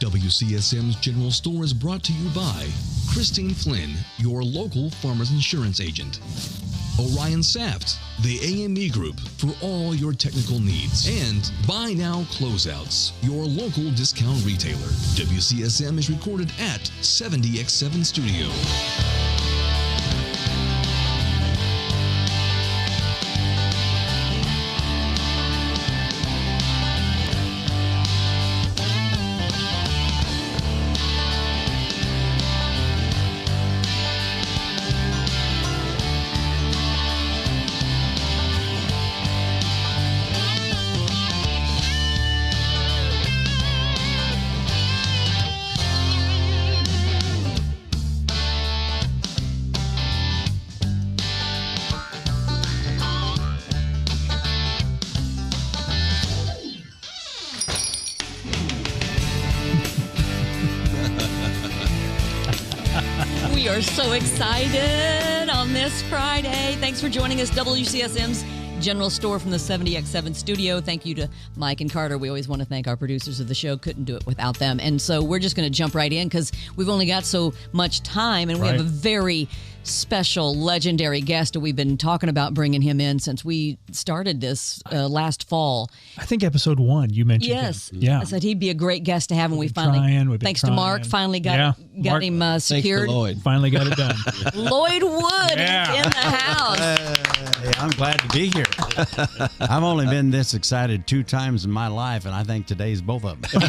WCSM's General Store is brought to you by Christine Flynn, your local farmer's insurance agent. Orion Saft, the AME Group, for all your technical needs. And Buy Now Closeouts, your local discount retailer. WCSM is recorded at 70X7 Studio. We are so excited on this Friday. Thanks for joining us, WCSM's General Store from the 70X7 studio. Thank you to Mike and Carter. We always want to thank our producers of the show. Couldn't do it without them. And so we're just going to jump right in because we've only got so much time, and we have a very special, legendary guest. We've been talking about bringing him in since we started this last fall. I think episode 1 you mentioned Yes. him. Yeah. I said he'd be a great guest to have, and we finally, thanks to Mark, finally got him secured. Thanks to Lloyd. Finally got it done. Lloyd Wood is in the house. Hey, I'm glad to be here. I've only been this excited 2 times in my life, and I think today's both of them.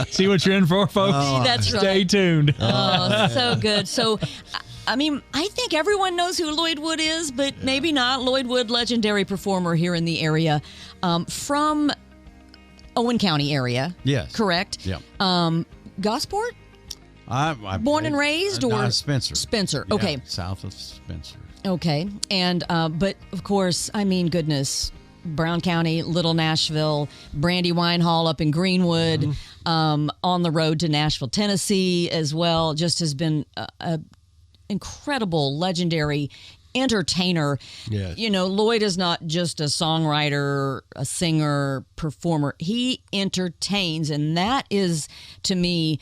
See what you're in for, folks? That's right. Stay tuned. Oh, so good. So, I mean, I think everyone knows who Lloyd Wood is, but maybe not. Lloyd Wood, legendary performer here in the area, from Owen County area. Yes. Correct? Yeah. Gosport? I Born and raised, or Spencer? Spencer. Yeah, Okay. south of Spencer. Okay. And, but of course, I mean, goodness, Brown County, Little Nashville, Brandywine Hall up in Greenwood, on the road to Nashville, Tennessee as well. Just has been a incredible, legendary entertainer. Yes. You know, Lloyd is not just a songwriter, a singer, performer. He entertains, and that is, to me,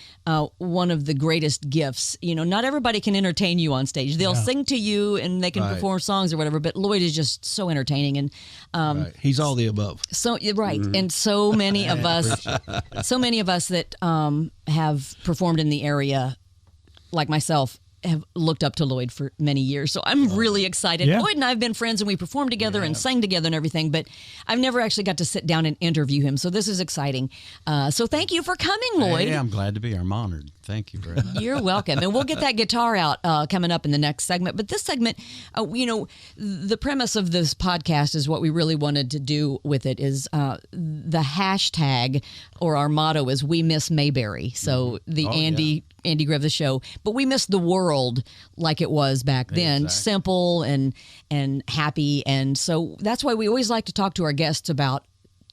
one of the greatest gifts. You know, not everybody can entertain you on stage. They'll sing to you and they can perform songs or whatever, but Lloyd is just so entertaining. And he's all the above. so and so many of us, that have performed in the area, like myself, have looked up to Lloyd for many years. So I'm really excited. Yeah. Lloyd and I have been friends, and we performed together and sang together and everything, but I've never actually got to sit down and interview him. So this is exciting. So thank you for coming, Lloyd. Hey, I'm glad to be here. I'm honored. Thank you very much. You're welcome. And we'll get that guitar out coming up in the next segment. But this segment, you know, the premise of this podcast is what we really wanted to do with it is the hashtag, or our motto is "We Miss Mayberry." So the Andy Griff the show, but we miss the world like it was back then, Exactly. simple and happy. And so that's why we always like to talk to our guests about,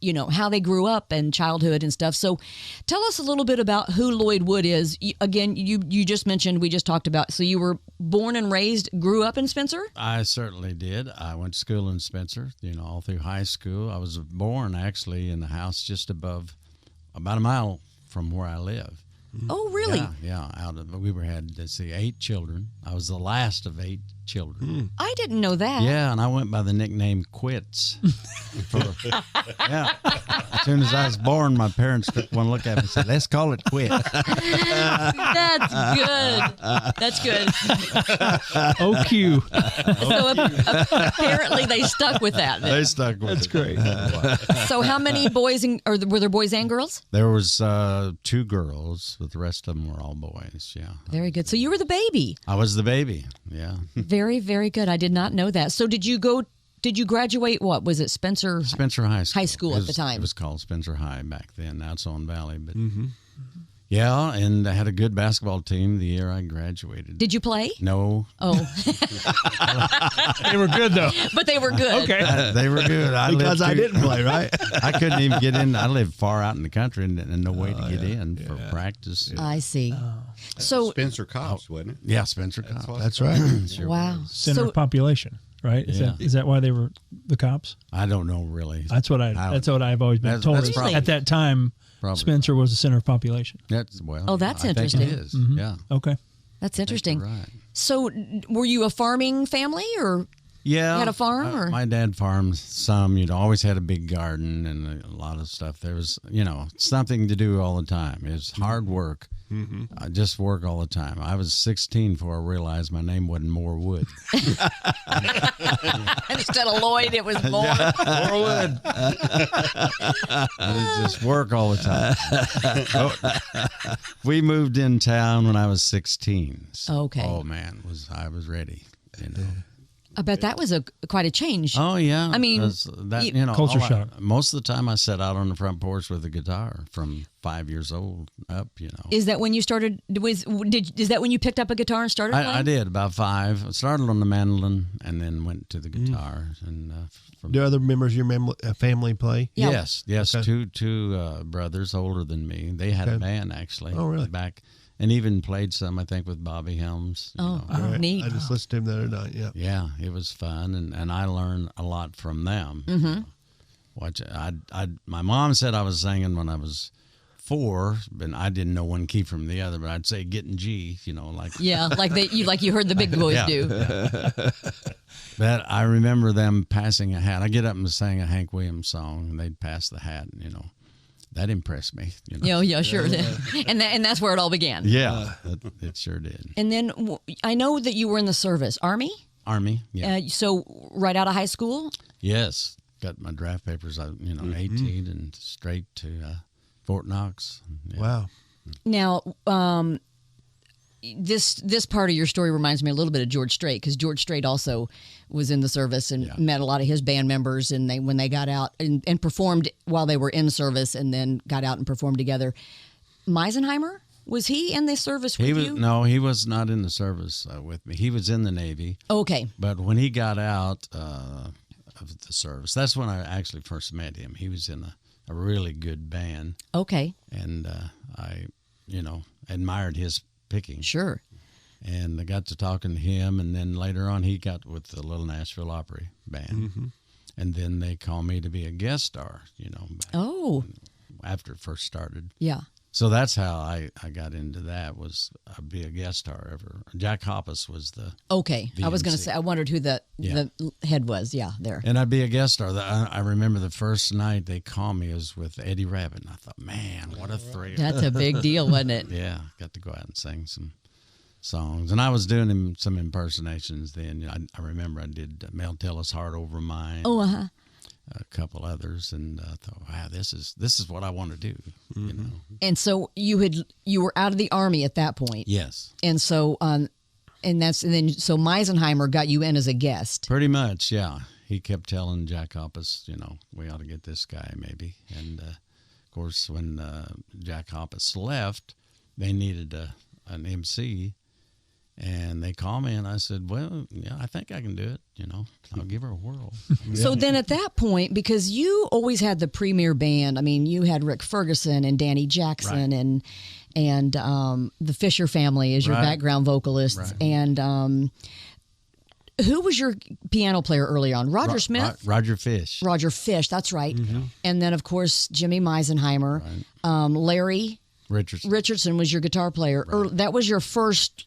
you know, how they grew up and childhood and stuff. So tell us a little bit about who Lloyd Wood is. Again, you just mentioned, we just talked about, so you were born and raised, grew up in Spencer? I certainly did. I went to school in Spencer, you know, all through high school. I was born actually in the house just above, about a mile from where I live. Oh, really? Yeah. We had 8 children. I was the last of 8 children. I didn't know that. Yeah, and I went by the nickname Quits. As soon as I was born, my parents took one look at me and said, "Let's call it Quits." That's good. That's good. OQ. So apparently they stuck with that. They stuck with That's it. great. So how many boys, or were there boys and girls? There was 2 girls, but the rest of them were all boys, yeah. Very good. So you were the baby. I was the baby, yeah. Very, very good. I did not know that. So did you graduate, what was it, Spencer? Spencer High School. High school at the time. It was called Spencer High back then. Now it's on Valley. But yeah, and I had a good basketball team the year I graduated. Did you play? No. Oh. They were good, though. But they were good. Okay. They were good. Because I didn't play, right? I couldn't even get in. I lived far out in the country and no way to get in for practice. I see. So, Spencer Cops, wasn't it? Yeah, Spencer Cops. That's right. Sure wow. Center So, of population, right? Is that why they were the cops? I don't know really. That's what I've always been That's- told. that's Is probably- at that time, Probably. Spencer was the center of population. That's well. Oh, that's I think interesting. it is. Mm-hmm. Yeah. Okay. That's interesting. Right. So, were you a farming family, or Yeah. you had a farm? Or? My dad farmed some. Always had a big garden and a lot of stuff. There was, something to do all the time. It was hard work. Mm-hmm. Just work all the time. I was 16 before I realized my name wasn't More Wood. Instead of Lloyd, it was more. More Wood. Just work all the time. We moved in town when I was 16. So, Okay. Oh man, I was ready. I bet that was quite a change. Oh yeah. I mean, Culture shock. Most of the time I sat out on the front porch with a guitar from 5 years old up. Is that when you started? Is that when you picked up a guitar and started playing? I did about 5. I started on the mandolin and then went to the guitar. And do other members of your family play? Yeah. Yes. Okay. Two brothers older than me. They had a band actually. Oh, really? Back. And even played some, I think, with Bobby Helms. Right. Neat. I just listened to him the other night. Yeah. Yeah, it was fun, and I learned a lot from them. Mm-hmm. My mom said I was singing when I was 4, and I didn't know one key from the other, but I'd say getting G, like like you heard the big boys do. But I remember them passing a hat. I get up and sang a Hank Williams song, and they'd pass the hat, and that impressed me. Yeah, sure. And that's where it all began. Yeah, it sure did. And then I know that you were in the service, Army. Yeah. So right out of high school. Yes, got my draft papers. 18 and straight to Fort Knox. Yeah. Wow. Now, this part of your story reminds me a little bit of George Strait, because George Strait also was in the service and met a lot of his band members, and when they got out and performed while they were in service, and then got out and performed together. Meisenheimer, was he in the service with you? No, he was not in the service with me. He was in the Navy. Okay. But when he got out of the service, that's when I actually first met him. He was in a really good band. Okay. And I, admired his picking. Sure. And I got to talking to him, and then later on he got with the Little Nashville Opry Band. Mm-hmm. And then they called me to be a guest star, after it first started. Yeah. So that's how I got into that, was be a guest star ever. Jack Hoppus was the Okay. the I was going to MC. say, I wondered who the head was. Yeah, there. And I'd be a guest star. I remember the first night they called me was with Eddie Rabbitt, and I thought, man, what a thrill. That's a big deal, wasn't it? Yeah, got to go out and sing some songs. And I was doing some impersonations then. I remember I did Mel Tillis' Heart Over Mine. Oh, uh-huh. A couple others, and I thought, wow, this is what I want to do. Mm-hmm. And so you were out of the Army at that point. Yes. And so so Meisenheimer got you in as a guest. Pretty much, yeah. He kept telling Jack Hoppus, we ought to get this guy maybe. And of course, when Jack Hoppus left, they needed an MC, and they called me, and I said, well, yeah, I think I can do it. I'll give her a whirl. So then at that point, because you always had the premier band, I mean, you had Rick Ferguson and Danny Jackson and the Fisher family as your background vocalists. Right. And who was your piano player early on? Roger Smith? Roger Fish. Roger Fish, that's right. Mm-hmm. And then, of course, Jimmy Meisenheimer. Right. Larry Richardson was your guitar player. Right. That was your first,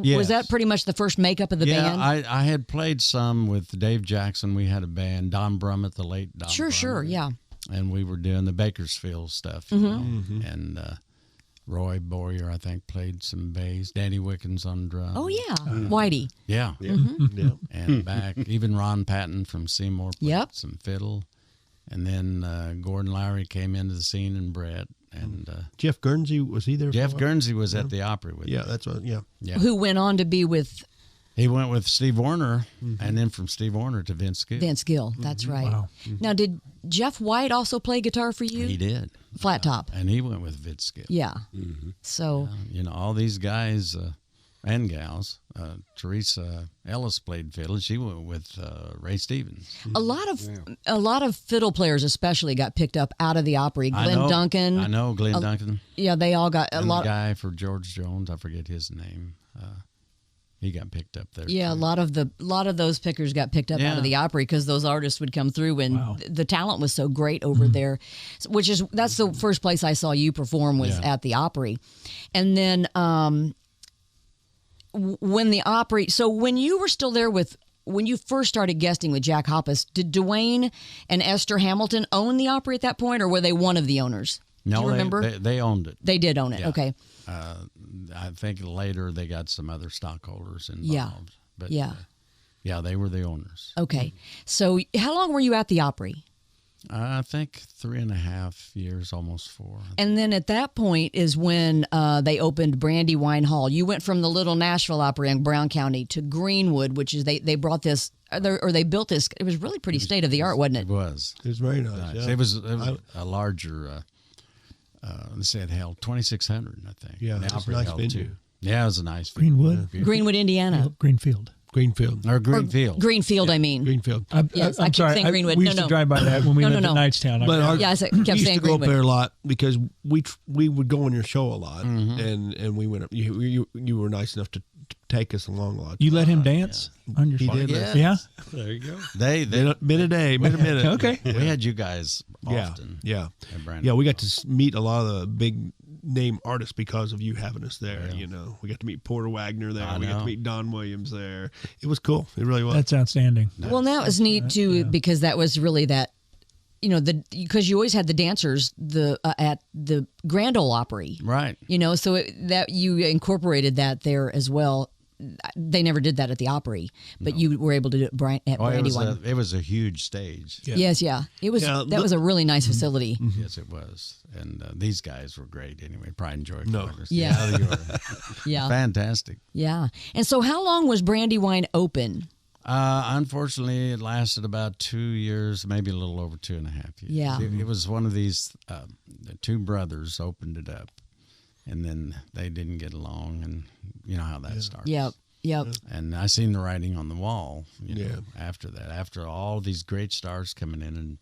Yes. Was that pretty much the first makeup of the band? Yeah, I had played some with Dave Jackson. We had a band, Don Brummett, the late Don Brummett. Sure, yeah. And we were doing the Bakersfield stuff, And Roy Boyer, I think, played some bass. Danny Wickens on drums. Oh, yeah. Whitey. Yeah. Mm-hmm. Yeah. And back, even Ron Patton from Seymour played some fiddle. And then Gordon Lowry came into the scene, and Brett. And Jeff Guernsey, was he there? Jeff Guernsey was at the Opry with me. That's what. Yeah. Who went on to be with? He went with Steve Warner, and then from Steve Warner to Vince Gill. Vince Gill, that's right. Wow. Now, did Jeff White also play guitar for you? He did. Flat top. And he went with Vince Gill. Yeah. So. All these guys and gals. Teresa Ellis played fiddle. She went with Ray Stevens. A lot of fiddle players, especially, got picked up out of the Opry. Glenn Duncan. I know Glenn Duncan. Yeah, they all got and the guy for George Jones. I forget his name. he got picked up there. Yeah, too. a lot of those pickers got picked up out of the Opry because those artists would come through, and the talent was so great over there. That's the first place I saw you perform was at the Opry, and then when the Opry. So when you were still there when you first started guesting with Jack Hoppus, did Dwayne and Esther Hamilton own the Opry at that point, or were they one of the owners? No, Do you remember? They owned it. They did own it. Yeah. Okay. I think later they got some other stockholders involved. Yeah. But Yeah. they were the owners. Okay. So how long were you at the Opry? I think 3.5 years, almost 4. And then at that point is when they opened Brandywine Hall. You went from the little Nashville Opry in Brown County to Greenwood, which is they brought this or they built this. It was really pretty state of the art, wasn't it? It was. It was very nice. Yeah. It was a larger. Let's say it held 2,600, I think. Yeah, the it was Opry a nice held venue. too. Yeah, it was a nice Greenwood? venue. Greenwood, Indiana. Greenfield. Greenfield. Or Greenfield. Greenfield, I mean. Greenfield. Yes, I I'm keep sorry. saying Greenwood. We No, used no. to drive by that when we No, lived no, in no. Knightstown. But our, Yes, I kept we used saying to go up Greenwood. there a lot because we would go on your show a lot, and we went up. You were nice enough to take us along a lot. You let him dance on your He show? did. Yeah. Yeah? There you go. They Been a day, been a minute. Okay. we had you guys Yeah, often. yeah, at Brandon. yeah. We got to meet a lot of the big name artists because of you having us there. You know, we got to meet Porter Wagner there. I We got know. to meet Don Williams there. It was cool. It really was. That's outstanding. Well, that was neat too because that was really that, because you always had the dancers at the Grand Ole Opry, Right. So that you incorporated that there as well. They never did that at the Opry, but you were able to do it at Brandywine. It was a huge stage. Yeah. Yes, yeah, it was. Yeah, that was a really nice facility. Yes, it was. And these guys were great anyway. Pride and Joy. No. Chorus. Yeah. They were Yeah, fantastic. yeah. And so, how long was Brandywine open? Unfortunately, it lasted about 2 years, maybe a little over 2.5 years. Yeah. It was one of these, the two brothers opened it up, and then they didn't get along, and you know how that starts. Yep. And I seen the writing on the wall, Yeah. after that, after all these great stars coming in and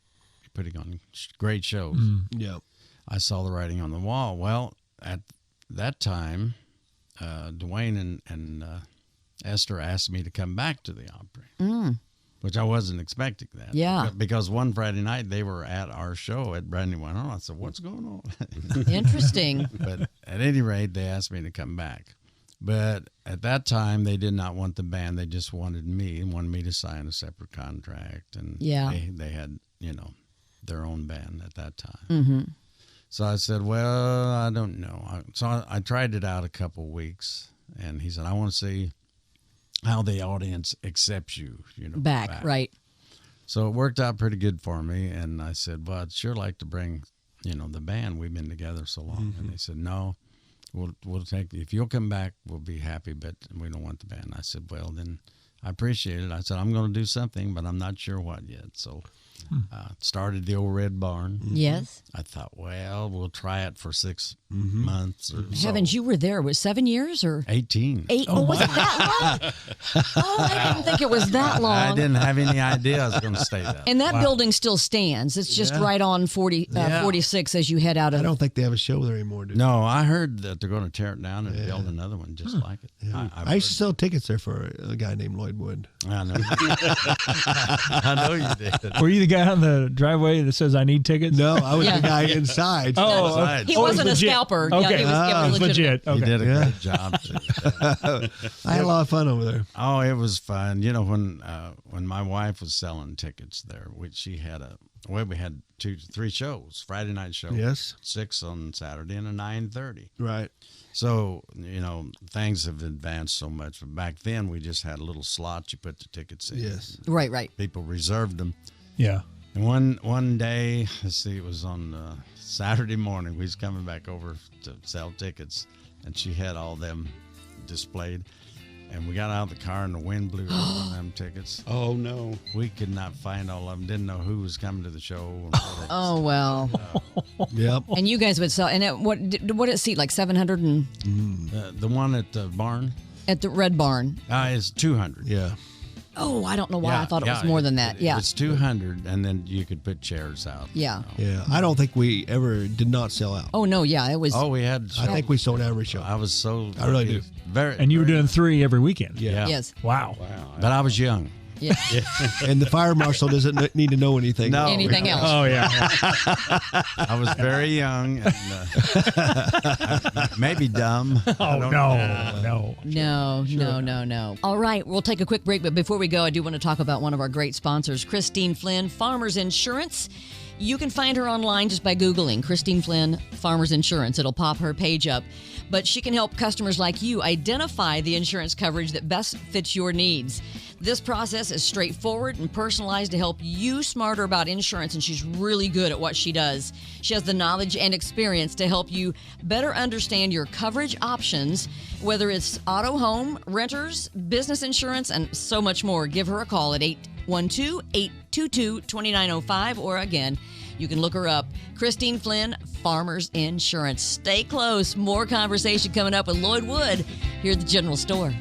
putting on great shows, Yeah. I saw the writing on the wall. Well, at that time, Dwayne and Esther asked me to come back to the Opry, which I wasn't expecting that. Yeah. Because one Friday night they were at our show at Brandywine Hall. I said, "What's going on?" Interesting. But at any rate, they asked me to come back. But at that time, they did not want the band. They just wanted me and wanted me to sign a separate contract. And they had, their own band at that time. Mm-hmm. So I said, well, I don't know. So I tried it out a couple weeks, and he said, I want to see how the audience accepts you, Back, right. So it worked out pretty good for me, and I said, well, I'd sure like to bring, the band. We've been together so long. And they said, no, we'll take, if you'll come back, we'll be happy, but we don't want the band. I said, well, then I appreciate it. I said, I'm going to do something, but I'm not sure what yet. So started the old Red Barn. Yes. I thought, well, we'll try it for 6 months or so. Heavens, you were there. Was 7 years or 18. 8? Oh, was it that long? Oh, I didn't think it was that long. I didn't have any idea I was going to stay that. And that building still stands. It's just right on 46 as you head out of. I don't think they have a show there anymore, do they? No, I heard that they're going to tear it down and build another one just like it. Yeah. I used to sell tickets there for a guy named Lloyd Wood. I know. I know you did. Were you the guy on the driveway that says, I need tickets? No, I was the guy inside. Oh, Outside. He Oh, wasn't a legit. scalper. Okay. Yeah, he was legit. He Okay. did a Yeah. great job. Too. I had a lot of fun over there. Oh, it was fun. When my wife was selling tickets there, we had 3 shows, Friday night show. Yes. 6 on Saturday and a 9:30. Right. So, things have advanced so much. But back then, we just had a little slot you put the tickets in. Yes. Right. People reserved them. Yeah. And one day, it was on Saturday morning, we was coming back over to sell tickets, and she had all them displayed. And we got out of the car, and the wind blew over them tickets. Oh, no. We could not find all of them. Didn't know who was coming to the show. Oh, well. Yep. And you guys would sell. And what did it seat? Like 700 The one at the barn at the Red Barn. is 200. Yeah. Oh, I don't know why I thought it was more than that. Yeah. It's 200, and then you could put chairs out. Yeah. Yeah, I don't think we ever did not sell out. Oh, no, yeah, it was. Oh, we had. I think we sold every show. I was so. I really do. And you were doing 3 every weekend. Yeah. Yes. Wow. But I was young. Yeah. And the fire marshal doesn't need to know anything. No. Anything else. Oh, yeah. I was very young, and maybe dumb. Oh, no. No. All right, we'll take a quick break, but before we go, I do want to talk about one of our great sponsors, Christine Flynn, Farmers Insurance. You can find her online just by Googling Christine Flynn Farmers Insurance. It'll pop her page up. But she can help customers like you identify the insurance coverage that best fits your needs. This process is straightforward and personalized to help you smarter about insurance, and she's really good at what she does. She has the knowledge and experience to help you better understand your coverage options, whether it's auto, home, renters, business insurance, and so much more. Give her a call at 812-822-2905, or again, you can look her up. Christine Flynn, Farmers Insurance. Stay close. More conversation coming up with Lloyd Wood here at the General Store.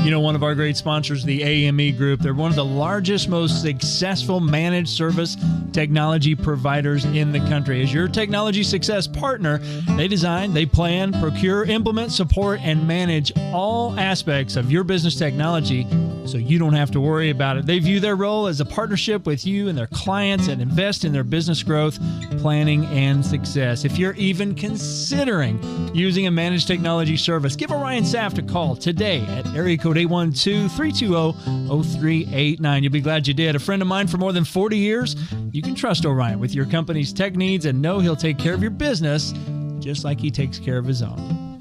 You know, one of our great sponsors, the AME Group, they're one of the largest, most successful managed service technology providers in the country. As your technology success partner, they design, they plan, procure, implement, support, and manage all aspects of your business technology so you don't have to worry about it. They view their role as a partnership with you and their clients and invest in their business growth, planning, and success. If you're even considering using a managed technology service, give Orion Saft a call today at area code 812-320-0389. You'll be glad you did. A friend of mine for more than 40 years. You can trust Orion with your company's tech needs and know he'll take care of your business just like he takes care of his own.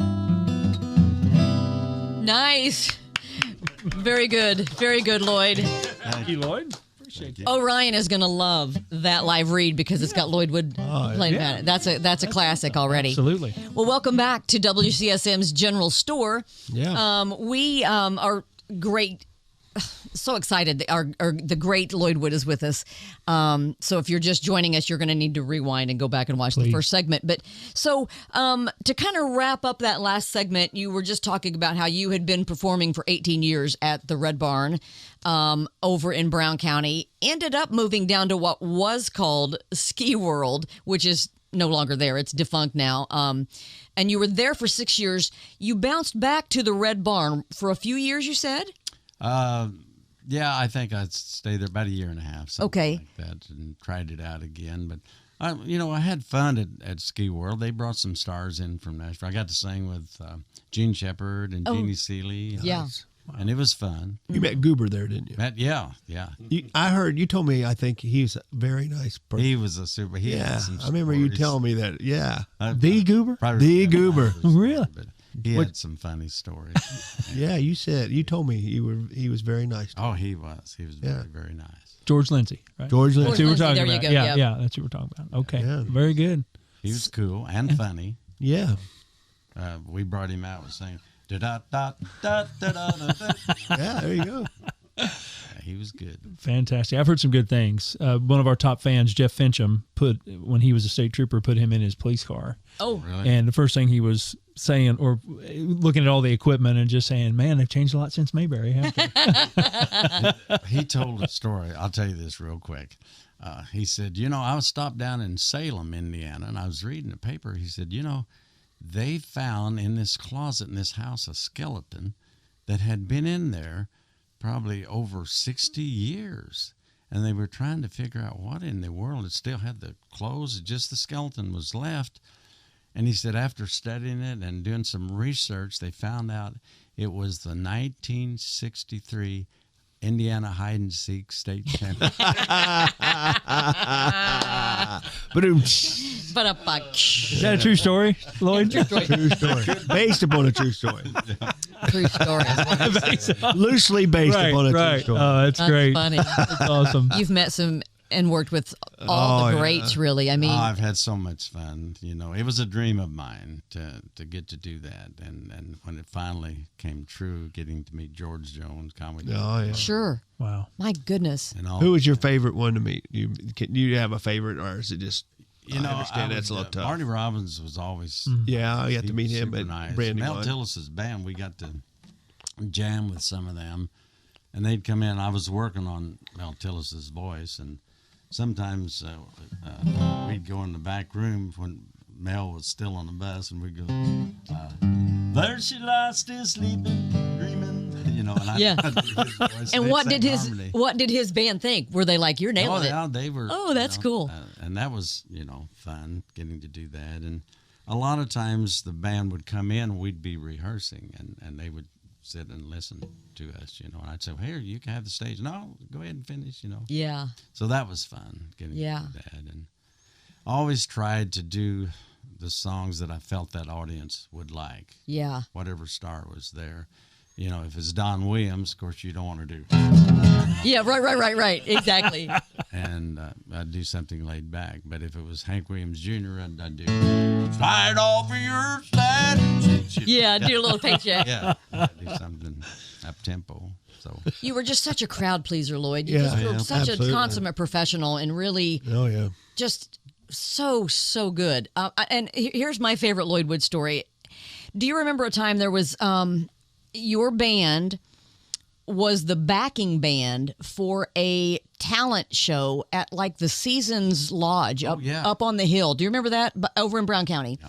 Nice. Very good. Very good, Lloyd. Thank you, Lloyd. Appreciate it. Orion is going to love that live read because it's got Lloyd Wood playing at it. That's a classic already. Absolutely. Well, welcome back to WCSM's General Store. Yeah. We are great. So excited. The great Lloyd Wood is with us. So if you're just joining us, you're going to need to rewind and go back and watch the first segment. But so to kind of wrap up that last segment, you were just talking about how you had been performing for 18 years at the Red Barn over in Brown County, ended up moving down to what was called Ski World, which is no longer there. It's defunct now. And you were there for 6 years. You bounced back to the Red Barn for a few years, you said? Yeah, I think I stayed there about a year and a half. Okay. Like that, and tried it out again. But I had fun at Ski World. They brought some stars in from Nashville. I got to sing with Gene Shepard and Jeannie Seeley. Yeah. And it was fun. You met Goober there, didn't you? Yeah. I heard you told me. I think he's a very nice person. He was a super. He had some I remember you stories. telling me that. Yeah, The Goober? The Goober. Really? But he had some funny stories. yeah. You told me he was very nice. Oh, he was. He was very, very nice. George Lindsay, right? George That's Lindsay. who we're Lindsay, talking there you about. go, Yeah, yep. that's who we're talking about. Okay. Yeah. Very good. He was cool and funny. Yeah. We brought him out with saying da da da da da da da. Yeah. There you go. he was good. Fantastic. I've heard some good things. One of our top fans, Jeff Fincham, when he was a state trooper, put him in his police car. Oh, Really? And the first thing he was saying, or looking at all the equipment and just saying, man, they've changed a lot since Mayberry, haven't they? He told a story. I'll tell you this real quick. He said, I was stopped down in Salem, Indiana, and I was reading the paper. He said, they found in this closet in this house a skeleton that had been in there probably over 60 years. And they were trying to figure out what in the world. It still had the clothes, just the skeleton was left. And he said after studying it and doing some research, they found out it was the 1963 Indiana Hide and Seek State Championship. Is Is that a true story, Lloyd? True story. True story. Based upon a true story. True story. Loosely based upon a true story. Oh, that's great. Funny. That's awesome. You've met some and worked with all the greats, really. I mean, I've had so much fun. It was a dream of mine to get to do that. And when it finally came true, getting to meet George Jones, comedy. Oh, yeah. sure. Wow. My goodness. And all, Who was your favorite one to meet? Do you have a favorite, or is it just? I understand that's a little tough. Marty Robbins was always. Yeah, I got to meet him super at nice. Brandywine. Mel Tillis's band, we got to jam with some of them, and they'd come in. I was working on Mel Tillis's voice, and sometimes we'd go in the back room when Mel was still on the bus, and we'd go, there she lies still sleeping, dreaming, and Yeah. I'd do his voice, And they'd what sing did his harmony. what did his band think? Were they like, you're nailing it? Yeah, they were. Oh, that's cool. And that was, fun getting to do that. And a lot of times the band would come in, we'd be rehearsing, and they would sit and listen to us, and I'd say, here, you can have the stage. No, go ahead and finish, Yeah. So that was fun getting to Yeah. do that. And I always tried to do the songs that I felt that audience would like, Yeah. whatever star was there. If it's Don Williams, of course, you don't want to do. Yeah, right. Exactly. And I'd do something laid back. But if it was Hank Williams Jr., I'd do slide off of your side. Yeah, do a little paycheck. Yeah, I'd do something up tempo. So You were just such a crowd pleaser, Lloyd. You Yeah, just were yeah, such absolutely. a consummate professional and really Oh yeah. just so good. And here's my favorite Lloyd Wood story. Do you remember a time there was your band was the backing band for a talent show at like the Seasons Lodge up on the hill? Do you remember that? Over in Brown County. Yeah.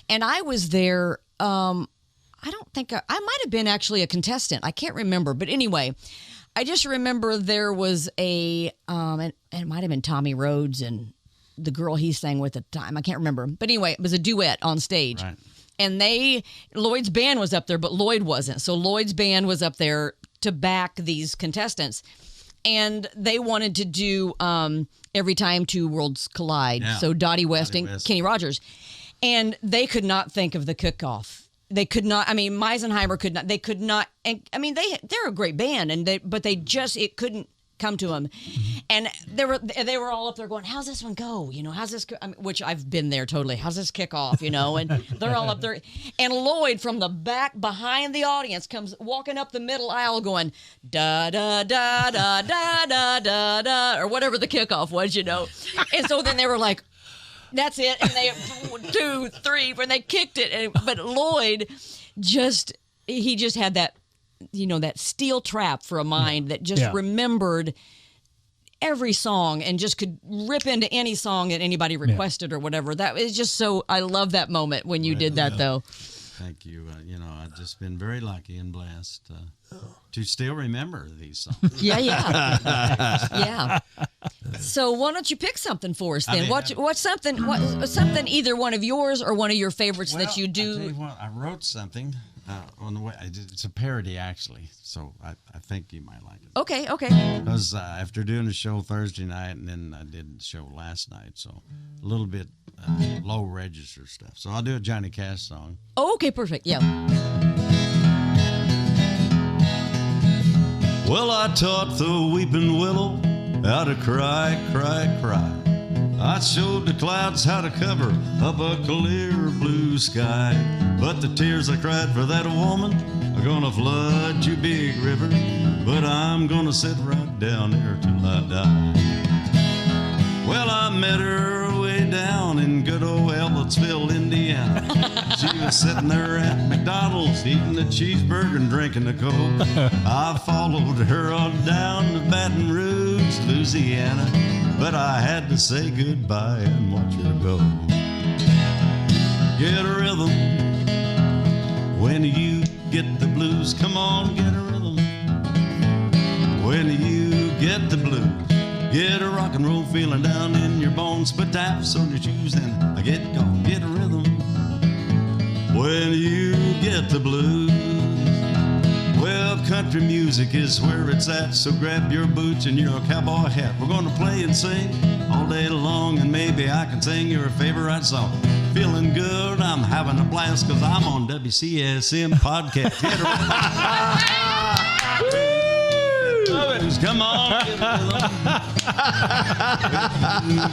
And I was there. I don't think I might have been actually a contestant. I can't remember. But anyway, I just remember there was and it might have been Tommy Rhodes and the girl he sang with at the time. I can't remember. But anyway, it was a duet on stage. Right. And Lloyd's band was up there, but Lloyd wasn't. So Lloyd's band was up there to back these contestants. And they wanted to do Every Time Two Worlds Collide. Yeah. So Dottie West and West. Kenny Rogers. And they could not think of the kickoff. They could not. I mean, Meisenheimer could not. They could not. And I mean, they're a great band, but it couldn't come to them. And they were all up there going, how's this one go? How's this go? I mean, which I've been there totally. How's this kick off? And they're all up there. And Lloyd from the back behind the audience comes walking up the middle aisle going, da, da, da, da, da, da, da, da, or whatever the kickoff was, And so then they were like, that's it. And they 2, 3, when they kicked it. But Lloyd he just had that, that steel trap for a mind that just remembered every song and just could rip into any song that anybody requested or whatever. That is just so, I love that moment when you did that though. Thank you. I've just been very lucky and blessed to still remember these songs. Yeah. So why don't you pick something for us then? What's something either one of yours or one of your favorites that you do? I'll tell you what, I wrote something on the way. It's a parody actually, so I think you might like it. Okay. Because after doing the show Thursday night and then I did the show last night, so a little bit low register stuff. So I'll do a Johnny Cash song. Oh, okay, perfect. Yeah. Well, I taught the weeping willow how to cry, cry, cry. I showed the clouds how to cover up a clear blue sky. But the tears I cried for that woman are gonna flood you big river. But I'm gonna sit right down there till I die. Well, I met her way down in good old Ellettsville, Indiana. She was sitting there at McDonald's eating a cheeseburger and drinking a Coke. I followed her on down to Baton Rouge, Louisiana, but I had to say goodbye and watch her go. Get a rhythm when you get the blues. Come on, get a rhythm when you get the blues. Get a rock and roll feeling down in your bones. Put taps on your shoes and get going. Get a rhythm when you get the blues. Well, country music is where it's at, so grab your boots and your cowboy hat. We're gonna play and sing all day long, and maybe I can sing your favorite song. Feeling good, I'm having a blast, cause I'm on WCSM podcast. Get a rhythm. Come on, get a rhythm.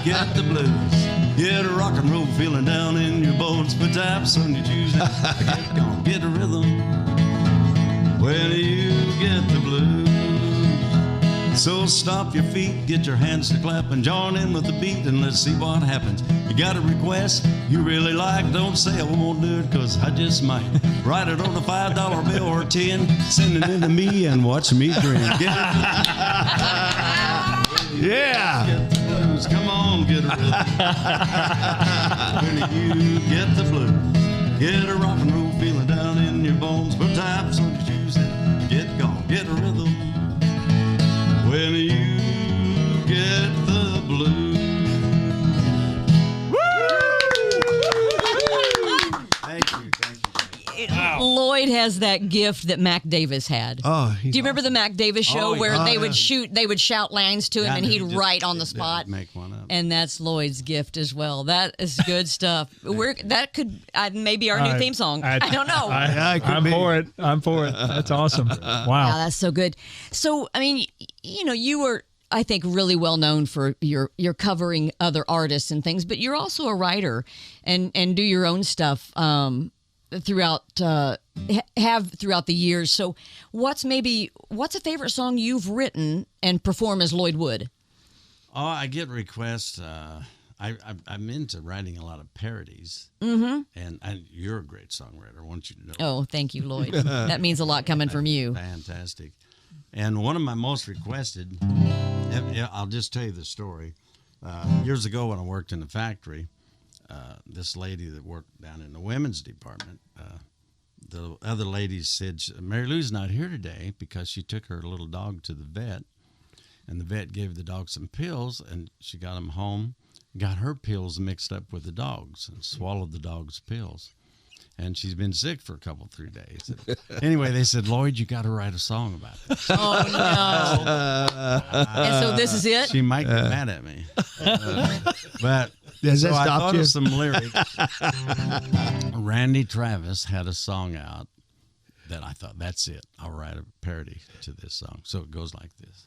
Get the blues. Get a rock and roll feeling down in your bones. Put taps on your shoes and get going. Get a rhythm when you get the blues. So stomp your feet, get your hands to clap, and join in with the beat, and let's see what happens. You got a request you really like, don't say I won't do it, cause I just might. Write it on a $5 bill or 10, send it in to me and watch me grin. Get it. Yeah. Get the blues. Come on, get a rhythm. When you get the blues, get a rock and roll feeling down in your bones. Put taps on your shoes and get gone. Get a rhythm when you get the blues. Thank you. Wow. Lloyd has that gift that Mac Davis had. Oh, do you remember the Mac Davis show where they would yeah. shout lines to him and he'd write on the spot? Make one up. And that's Lloyd's gift as well. That is good stuff. That could maybe our new theme song. I don't know. I'm for it. I'm for it. That's awesome. Wow. Wow, that's so good. So, I mean, you were, I think, really well known for your covering other artists and things, but you're also a writer and do your own stuff throughout the years. So what's a favorite song you've written and perform as Lloyd Wood? Oh, I get requests. I'm into writing a lot of parodies, and you're a great songwriter. I want you to know. Oh, thank you, Lloyd. That means a lot coming from you. Fantastic. And one of my most requested, I'll just tell you the story. Years ago when I worked in the factory, this lady that worked down in the women's department, the other ladies said, Mary Lou's not here today because she took her little dog to the vet, and the vet gave the dog some pills, and she got him home, got her pills mixed up with the dog's, and swallowed the dog's pills. And she's been sick for 3 days. Anyway, they said, Lloyd, you got to write a song about it. Oh, no. And so this is it? She might get mad at me. But Does so that I stop thought you? of some lyrics. Randy Travis had a song out that I thought, that's it. I'll write a parody to this song. So it goes like this.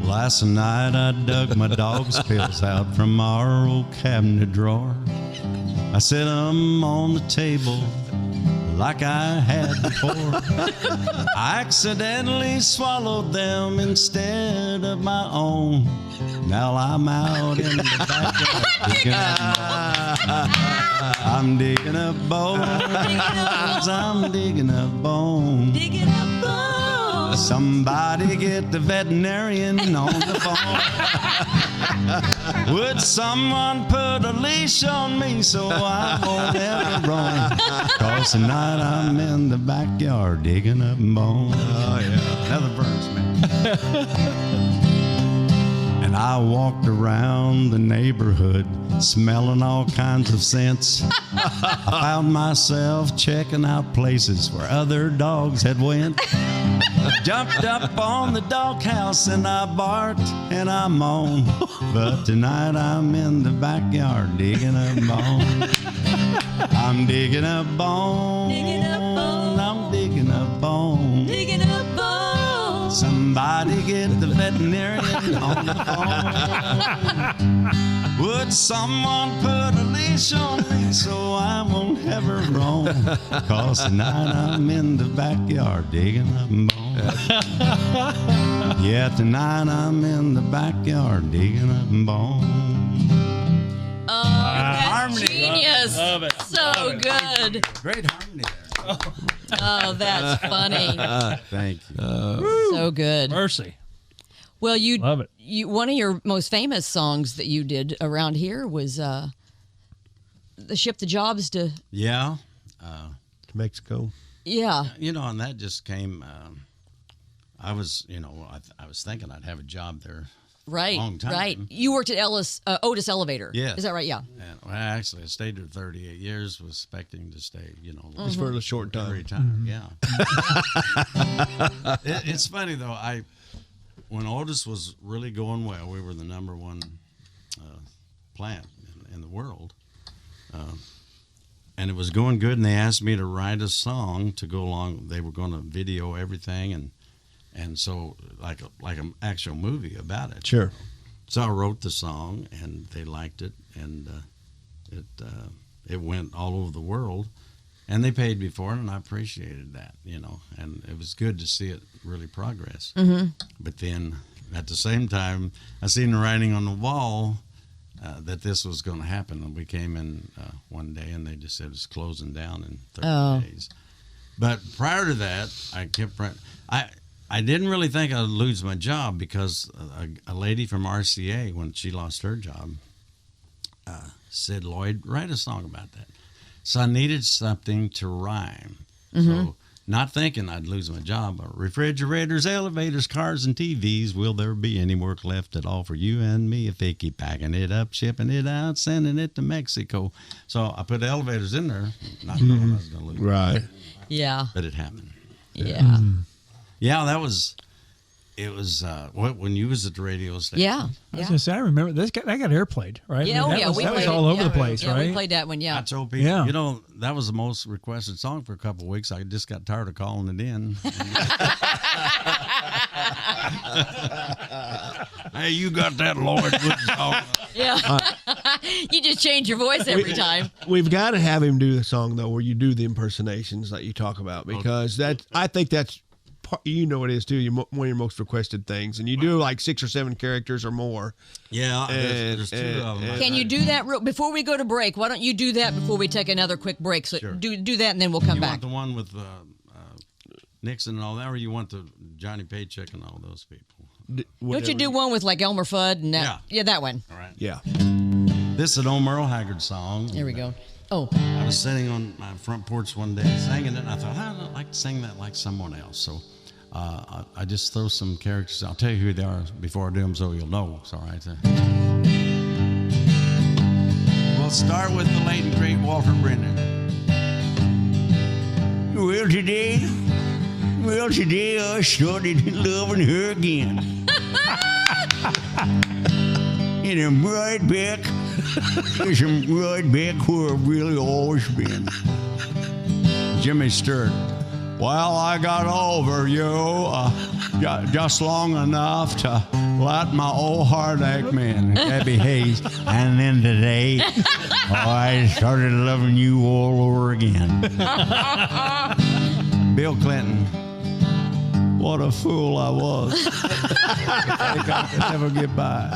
Last night I dug my dog's pills out from our old cabinet drawer. I set them on the table like I had before. I accidentally swallowed them instead of my own. Now I'm out in the backyard digging up bones. I'm digging up bones. I'm digging up bones. Digging up bones. Somebody get the veterinarian on the phone. Would someone put a leash on me so I won't ever roam? 'Cause tonight I'm in the backyard digging up bones. Oh, yeah. Another verse, man. And I walked around the neighborhood smelling all kinds of scents. I found myself checking out places where other dogs had went. I jumped up on the doghouse and I barked and I moaned. But tonight I'm in the backyard digging up bones. I'm digging up bones. Digging up bones. I'm digging up bones. Digging up bones. Somebody Somebody get the veterinarian on the phone. Would someone put a leash on me so I won't have her roam? 'Cause tonight I'm in the backyard digging up bones. Yeah, tonight I'm in the backyard digging up bones. Oh, that's harmony. genius. Love it. So Love it. good. Great harmony there. Oh, that's funny. Thank you. So good. Mercy. Well, Love it. one of your most famous songs that you did around here was the Ship the Jobs to. Yeah. To Mexico. Yeah. You know, and that just came. I was thinking I'd have a job there. Right. Long time. Right. You worked at Otis Elevator. Yes. Is that right? Yeah. And well, actually, I stayed there 38 years. Was expecting to stay. Just for a short time. Every time. Yeah. It's funny though. When Otis was really going well, we were the number one plant in the world. And it was going good, and they asked me to write a song to go along. They were going to video everything, and so like an actual movie about it. Sure. So I wrote the song, and they liked it, and it went all over the world, and they paid me for it, and I appreciated that, and it was good to see it really progress. Mm-hmm. But then at the same time, I seen the writing on the wall. That this was going to happen, and we came in one day, and they just said it's closing down in 30 days. But prior to that, I kept. I didn't really think I'd lose my job because a lady from RCA, when she lost her job, said, "Lloyd, write a song about that." So I needed something to rhyme. Mm-hmm. So not thinking I'd lose my job, but refrigerators, elevators, cars, and TVs, will there be any work left at all for you and me if they keep packing it up, shipping it out, sending it to Mexico? So I put elevators in there, not knowing I was going to lose Right. Yeah. But it happened. Yeah. Yeah, it was when you was at the radio station. Yeah. I was gonna say, I remember that got airplayed, right? Yeah, that was played all it. over the place, yeah, right? we played that one, I yeah. told people, Yeah. That was the most requested song for a couple of weeks. I just got tired of calling it in. Hey, you got that Lloyd Wood song? Yeah. You just change your voice every time. We've got to have him do the song though, where you do the impersonations that you talk about, because I think that's it is too. One of your most requested things, and you do like 6 or 7 characters or more. Yeah, there's 2 of them. Can you do that before we go to break? Why don't you do that before we take another quick break? So Sure. do that, and then we'll come You back. want the one with Nixon and all that, or you want the Johnny Paycheck and all those people? Don't you do one with like Elmer Fudd and that? Yeah, that one. All right. Yeah. This is an old Merle Haggard song. There we go. Oh, I was sitting on my front porch one day singing it, and I thought, I'd like to sing that like someone else. So I just throw some characters. I'll tell you who they are before I do them so you'll know. It's all right. We'll start with the late and great Walter Brennan. Well, today I started loving her again. And I'm right back. Yes, I'm right back where I've really always been. Jimmy Stewart. Well, I got over you just long enough to let my old heartache man, Debbie Hayes. And then today, I started loving you all over again. Bill Clinton. What a fool I was. I think I could never get by.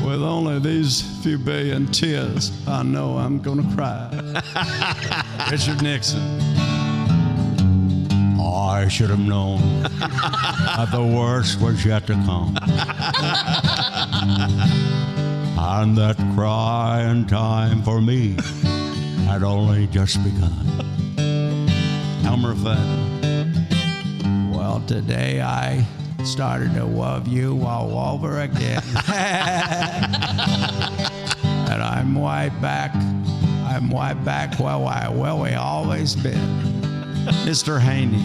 With only these few billion tears, I know I'm gonna cry. Richard Nixon. I should have known that the worst was yet to come. And that crying time for me had only just begun. Elmer Fudd. Well, today I started to love you all over again. And I'm right back where we always been. Mr. Haney.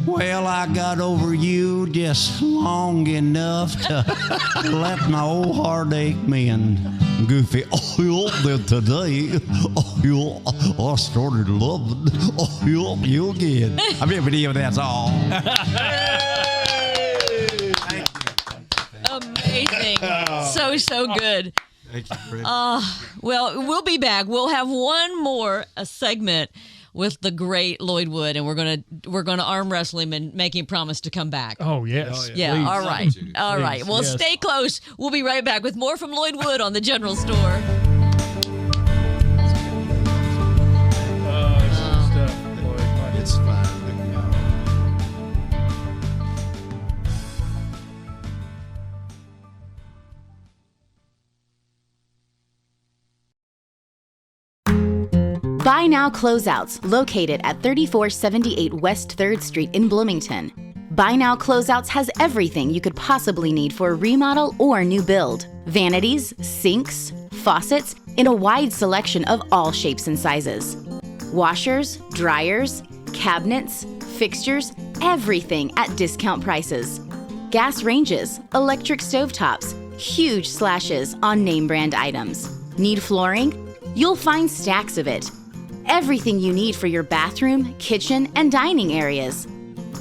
Well, I got over you just long enough to let my old heartache mend. Goofy, then today, I started loving you again. I mean, but that's all. Amazing. So good. Thank you, Fred. Well, we'll be back. We'll have one more segment with the great Lloyd Wood, and we're gonna arm wrestle him and make him promise to come back. Oh, yes. Yeah, Please. all right. All right. Please, Well, yes. stay close. We'll be right back with more from Lloyd Wood on the General Store. It's fine. Buy Now Closeouts, located at 3478 West 3rd Street in Bloomington. Buy Now Closeouts has everything you could possibly need for a remodel or new build. Vanities, sinks, faucets, in a wide selection of all shapes and sizes. Washers, dryers, cabinets, fixtures, everything at discount prices. Gas ranges, electric stovetops, huge slashes on name brand items. Need flooring? You'll find stacks of it. Everything you need for your bathroom, kitchen, and dining areas.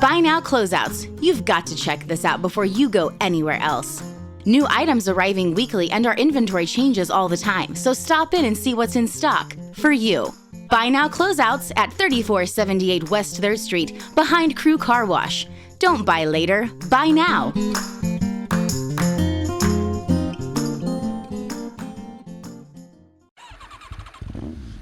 Buy Now Closeouts. You've got to check this out before you go anywhere else. New items arriving weekly and our inventory changes all the time, so stop in and see what's in stock for you. Buy Now Closeouts at 3478 West 3rd Street, behind Crew Car Wash. Don't buy later, buy now.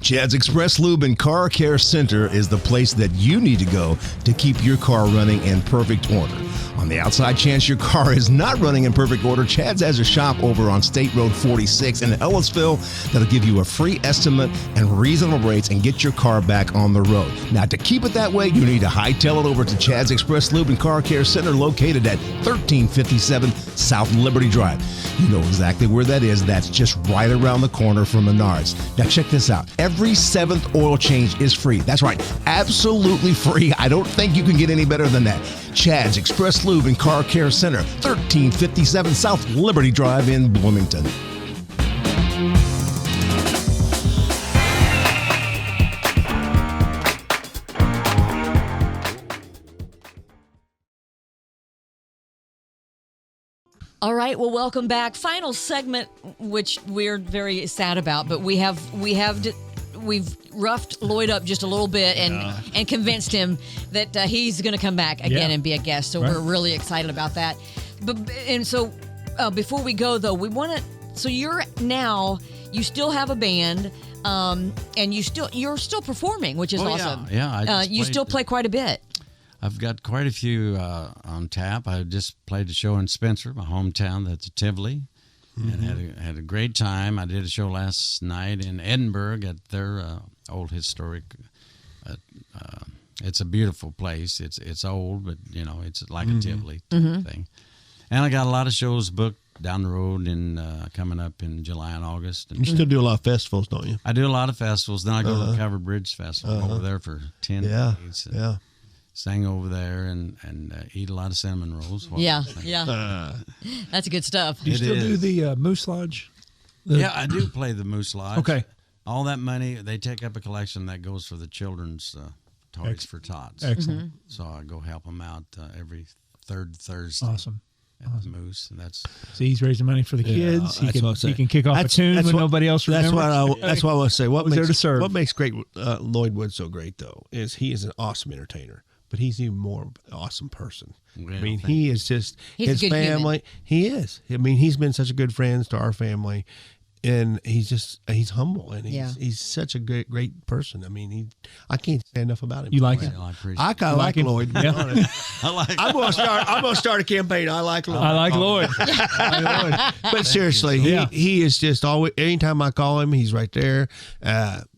Chad's Express Lube and Car Care Center is the place that you need to go to keep your car running in perfect order. On the outside chance your car is not running in perfect order, Chad's has a shop over on State Road 46 in Ellisville that'll give you a free estimate and reasonable rates and get your car back on the road. Now, to keep it that way, you need to hightail it over to Chad's Express Lube and Car Care Center, located at 1357 South Liberty Drive. You know exactly where that is. That's just right around the corner from Menards. Now, check this out. Every 7th oil change is free. That's right, absolutely free. I don't think you can get any better than that. Chad's Express Lube and Car Care Center, 1357 South Liberty Drive in Bloomington. All right, well, welcome back. Final segment, which we're very sad about, but we've roughed Lloyd up just a little bit and convinced him that he's going to come back again and be a guest. So we're really excited about that. So before we go though, we want to. So you still have a band, and you're still performing, which is awesome. Yeah. You still play quite a bit. I've got quite a few on tap. I just played a show in Spencer, my hometown. That's Tivoli, and had a great time. I did a show last night in Edinburgh at their old historic. It's a beautiful place. It's old, but it's like a Tivoli thing. And I got a lot of shows booked down the road in coming up in July and August. And You still do a lot of festivals, don't you? I do a lot of festivals. Then I go to the Covered Bridge Festival over there for 10 days. And sang over there and eat a lot of cinnamon rolls. That's good stuff. Do you still do the Moose Lodge? Yeah, I do play the Moose Lodge. Okay. All that money, they take up a collection that goes for the children's Toys for Tots. Excellent. So I go help them out every third Thursday. Awesome. At the Moose, and that's See, he's raising money for the kids. that's what I'm saying. He can kick off a tune when nobody else remembers. That's what I want to say. What Was there to serve. makes great Lloyd Wood so great, though, is he is an awesome entertainer, but he's even more an awesome person. Well, I mean, he is just He's his a good family. He is. I mean, he's been such a good friend to our family. And he's humble, and he's such a great person. I mean, I can't say enough about him. You like him? I appreciate I kind of like him? Lloyd. Yeah. I'm gonna start a campaign. I like Lloyd. I like Lloyd. But seriously, he is just always. Anytime I call him, he's right there.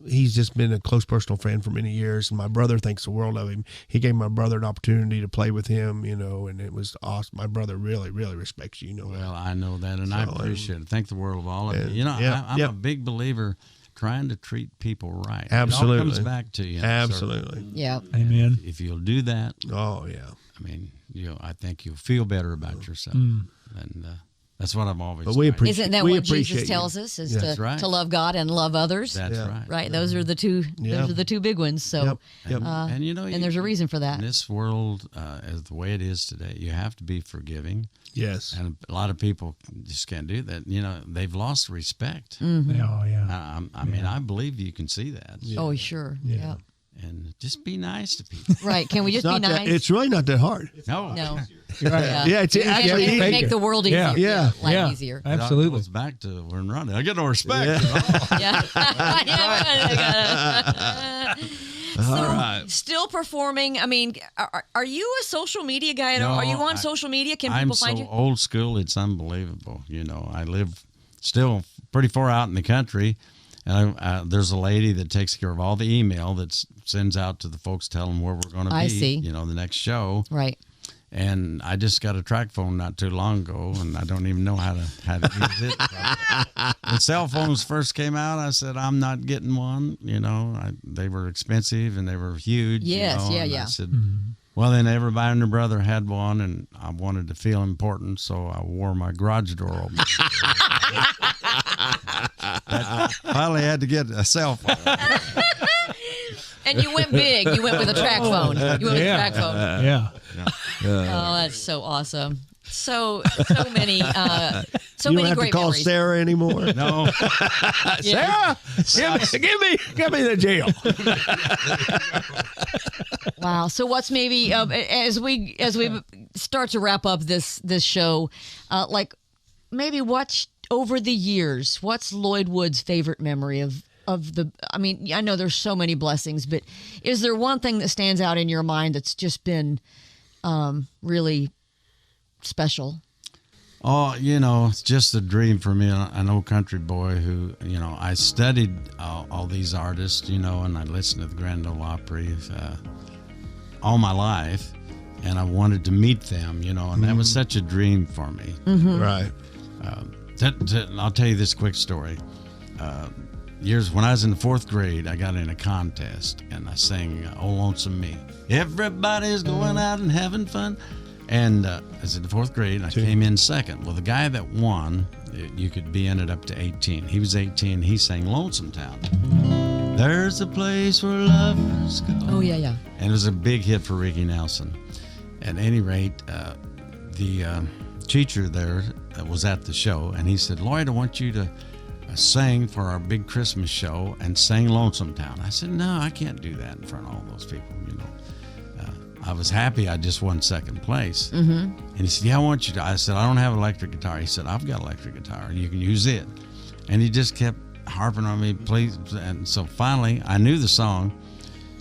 He's just been a close personal friend for many years, and my brother thinks the world of him. He gave my brother an opportunity to play with him, and it was awesome. My brother really, really respects you. Well, I know that, and I appreciate it. Thank the world of all of you. I'm a big believer. trying to treat people right. Absolutely. It all comes back to you. Absolutely. Yeah. Amen. If you'll do that, Oh, yeah. I mean, I think you'll feel better about yourself. And that's what I'm always But we trying. Isn't that We what appreciate Jesus you. tells us? Is That's right. to love God and love others. That's Yeah. right. Right. Those are the two. Yeah. Those are the two big ones. So, Yep. Yep. And and there's a reason for that. In this world, as the way it is today, you have to be forgiving. Yes. And a lot of people just can't do that. They've lost respect. Oh, yeah. I mean, I believe you can see that. Oh, sure. Yeah. And just be nice to people. Right. Can we just be nice? It's really not that hard. No. No. Right. Yeah, it's actually and easy. make the world easier. Yeah. Life Yeah. easier. It Absolutely. goes back to when running. I get no respect. Yeah. All right. Still performing. I mean, are you a social media guy? No, are you on social media? Can I'm people find so you? old school. It's unbelievable. I live still pretty far out in the country. And there's a lady that takes care of all the email that sends out to the folks, telling them where we're going to be. I see. The next show. Right. And I just got a track phone not too long ago, and I don't even know how to use it. When cell phones first came out, I said, I'm not getting one. They were expensive and they were huge. Yes, and yeah. I said, well, then everybody and their brother had one, and I wanted to feel important, so I wore my garage door open. Finally had to get a cell phone. And you went big. You went with a track phone. You went with a track phone. Yeah. Oh, that's so awesome. So many, so You don't many have to great call memories. Sarah anymore. No. Sarah, give me the jail. Wow. So what's maybe as we start to wrap up this show, maybe what's over the years, what's Lloyd Wood's favorite memory of the? I mean, I know there's so many blessings, but is there one thing that stands out in your mind that's just been really special? Oh, it's just a dream for me. An old country boy who, I studied all these artists, and I listened to the Grand Ole Opry all my life, and I wanted to meet them, and that was such a dream for me. Right. I'll tell you this quick story. Years when I was in the 4th grade, I got in a contest, and I sang "Oh Lonesome Me." Everybody's going out and having fun. And I was in the 4th grade, and I came in second. Well, the guy that won, you could be in it up to 18. He was 18. He sang "Lonesome Town." There's a place where lovers go. Oh, yeah. And it was a big hit for Ricky Nelson. At any rate, the teacher there was at the show, and he said, "Lloyd, I want you to sing for our big Christmas show and sing Lonesome Town." I said, "No, I can't do that in front of all those people, I was happy I just won second place. And he said, "Yeah, I want you to." I said, "I don't have an electric guitar." He said, "I've got an electric guitar, and you can use it." And he just kept harping on me, please. And so finally, I knew the song.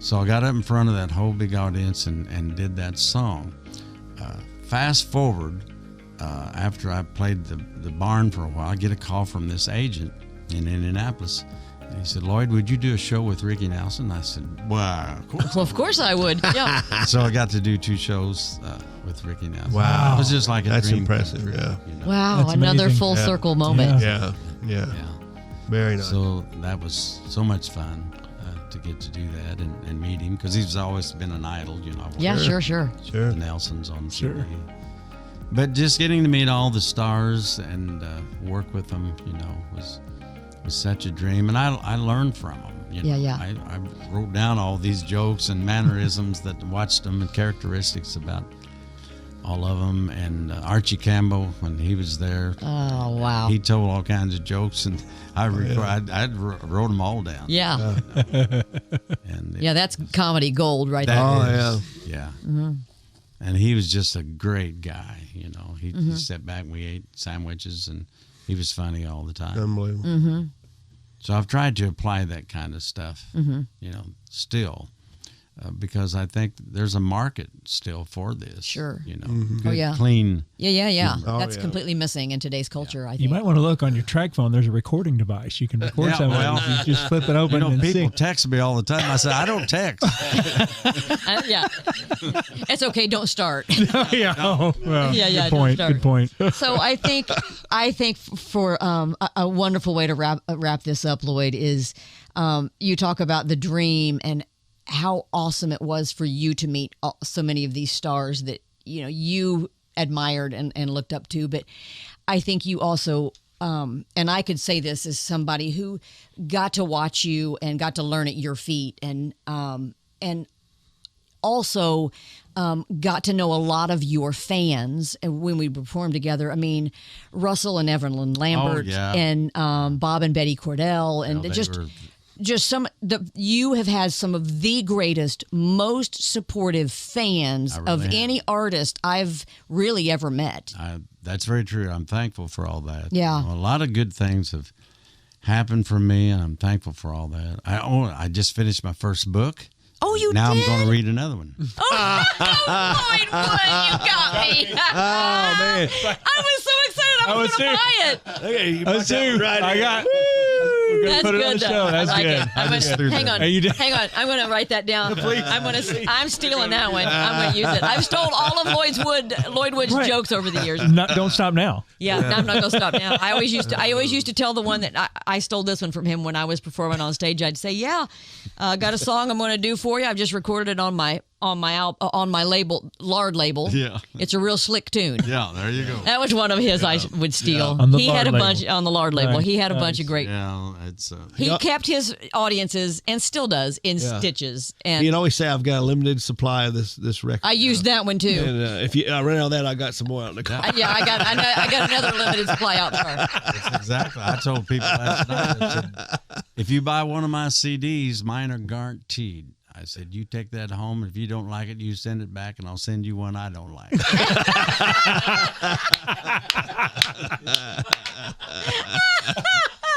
So I got up in front of that whole big audience and did that song. Fast forward, after I played the barn for a while, I get a call from this agent in Indianapolis. And he said, "Lloyd, would you do a show with Ricky Nelson?" I said, "Well, of course." Well, of course I would. Yeah. So I got to do 2 shows with Ricky Nelson. Wow. It was just like a That's dream impressive, come true, yeah. Wow. That's Another amazing. full circle moment. Yeah. Yeah. Yeah. Very nice. So that was so much fun to get to do that and meet him, because he's always been an idol, Yeah, sure. Sure. The Nelsons on TV. But just getting to meet all the stars and work with them, was such a dream, and I learned from them. Yeah. I wrote down all these jokes and mannerisms that watched them and characteristics about all of them. And Archie Campbell, when he was there, Oh, wow. he told all kinds of jokes, and I wrote them all down. Yeah. And Yeah, that's comedy gold right there. Oh, yeah. And he was just a great guy. He sat back and we ate sandwiches, and he was funny all the time. unbelievable. So I've tried to apply that kind of stuff, still. because I think there's a market still for this. Sure. You know, Oh, yeah. clean. Yeah. Oh, That's yeah. completely missing in today's culture, I think. You might want to look on your track phone. There's a recording device. You can record Yeah, something. well, You just flip it open and People sing. text me all the time. I said, I don't text. Yeah. It's okay. Don't start. Yeah. Oh, well, Yeah, Good point. don't Good point. So I think for a wonderful way to wrap this up, Lloyd, is you talk about the dream and how awesome it was for you to meet so many of these stars that you admired and looked up to. But I think you also, and I could say this as somebody who got to watch you and got to learn at your feet, and also got to know a lot of your fans when we performed together. I mean, Russell and Evelyn Lambert and Bob and Betty Cordell, and you have had some of the greatest, most supportive fans of any artist I've really ever met. That's very true. I'm thankful for all that. Yeah. A lot of good things have happened for me, and I'm thankful for all that. I just finished my first book. Oh, you now did? I'm going to read another one. Oh, Lloyd Wood, you got me. Oh, man. I was so excited. I was going to buy it. Okay, you Us too. right I here. got. We're gonna That's put it good. on the show. That's I like good. it. Hang on. Hey, you did. Hang on. I'm going to write that down. I'm stealing that one. I'm going to use it. I've stole all of Lloyd Wood's Right. jokes over the years. Don't stop now. Yeah, no, I'm not going to stop now. I always used to tell the one that I stole this one from him when I was performing on stage. I'd say, "Yeah, got a song I'm going to do for you. I've just recorded it on my label, Lard label. Yeah. It's a real slick tune." Yeah, there you go. That was one of his I would steal. On the He had a Lard bunch label. on the Lard label. Right. He had a bunch of great. Yeah, it's He kept his audiences and still does in stitches. And You can always say I've got a limited supply of this record. I used that one too. And if I run out of that, I got some more out in the car. I got another limited supply out there. That's exactly. I told people last night, I said, if you buy one of my CDs, mine are guaranteed. I said, you take that home. If you don't like it, you send it back, and I'll send you one I don't like.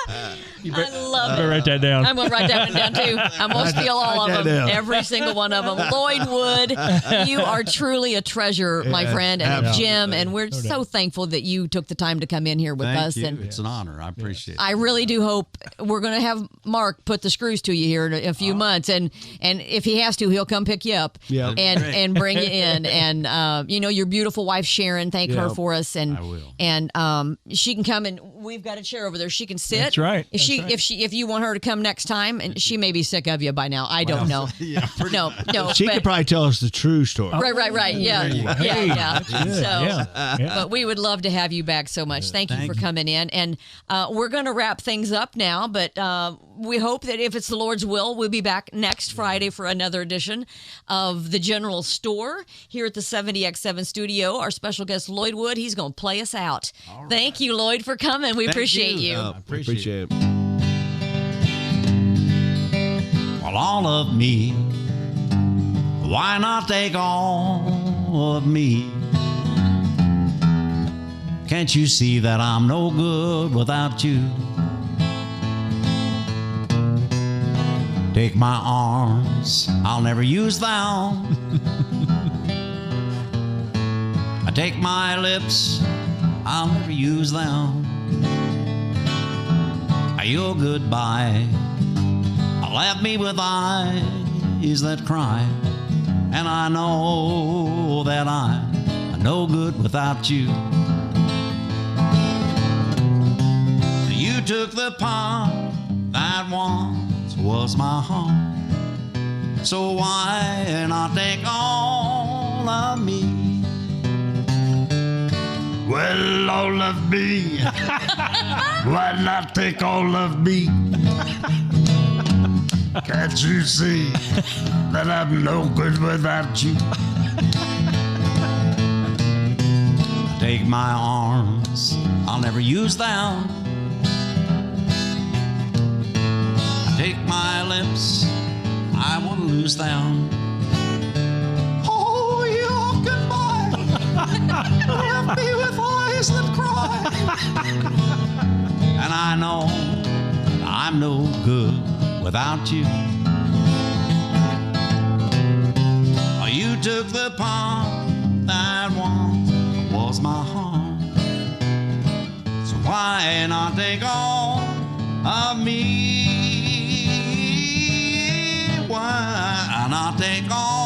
I love it. Write that down. I'm going to write that one down too. I'm going to steal all of Write that them, down. every single one of them. Lloyd Wood, you are truly a treasure, my friend, and Jim, and we're so thankful that you took the time to come in here with Thank us. you. And It's an honor. I appreciate it. I really do hope we're going to have Mark put the screws to you here in a few months, and if he has to, he'll come pick you up Yeah. and bring you in. And your beautiful wife Sharon, thank her Yeah. for us, and I will. And she can come, and we've got a chair over there. She can sit. That's right. If you want her to come next time, and she may be sick of you by now. I don't know. Yeah, No. She but- could probably tell us the true story. Right. Yeah. Yeah. So, Yeah. but we would love to have you back so much. Thank you for coming in. And we're going to wrap things up now, but we hope that if it's the Lord's will, we'll be back next Friday for another edition of The General Store here at the 70X7 studio. Our special guest, Lloyd Wood, he's going to play us out. right. Thank you, Lloyd, for coming. We appreciate you. I appreciate it. it. Well, all of me, why not take all of me? Can't you see that I'm no good without you? Take my arms, I'll never use them. I take my lips, I'll never use them. Your goodbye left me with eyes that cry, and I know that I'm no good without you. You took the part that once was my home, so why not take all of me? Well, all of me. Why not take all of me? Can't you see that I'm no good without you? Take my arms, I'll never use them. Take my lips, I won't lose them. Oh, your goodbye left me with eyes that cry. And I know I'm no good without you. took the part that once was my heart. So why not take all of me? Why not take all